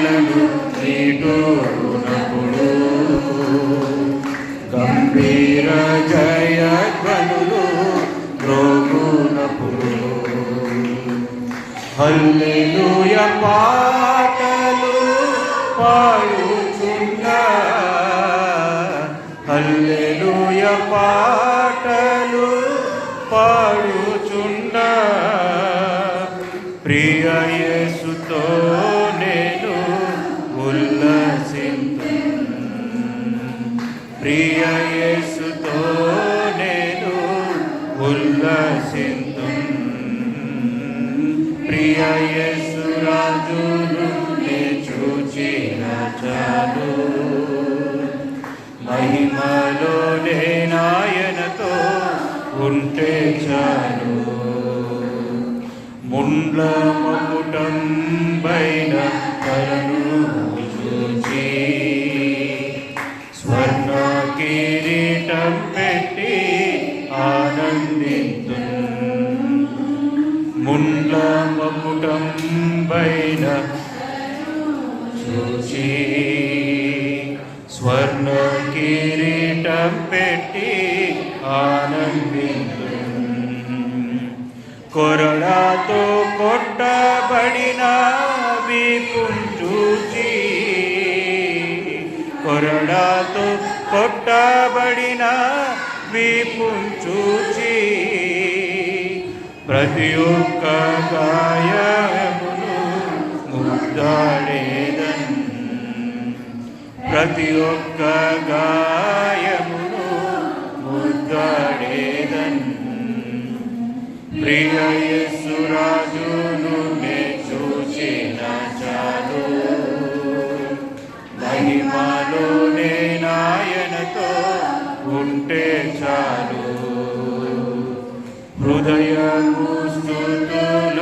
కలలు నీటూరునప్పుడు గంభీర జయధ్వనులు మ్రోగునప్పుడు హల్లెలూయా పాటలు పాడుచున్నా హల్లెలూయా పాటలు పాడుచున్నా ప్రియ యేసుతో నేను ఉల్లసింతును ప్రియ యేసుతో నేను ఉల్లసింతును ప్రియ యేసు రాజును నే చూచిన చాలు మహిమలోనే నాయనతో ఉంటే చాలు ముండ్ల మకుటం పైన కరను చూచి స్వర్ణ కిరీటం పెట్టి ఆనందింతును ముండ్ల మకుటం పైన చూచి స్వర్ణ కిరీటం పెట్టి ఆనందింతును కొరడాతో కొట్టబడిన వీపును చూచి కొరడాతో కొట్టబడిన వీపును చూచి ప్రతి ఒక్క గాయమును ముద్దాడేదన్ ప్రతి ఒక్క గాయమును ముద్దాడేదన్ ప్రియ యేసు రాజును నే చూచిన చాలు మహిమలోనే నాయనతో ఉంటే చాలు హృదయము స్తుతుల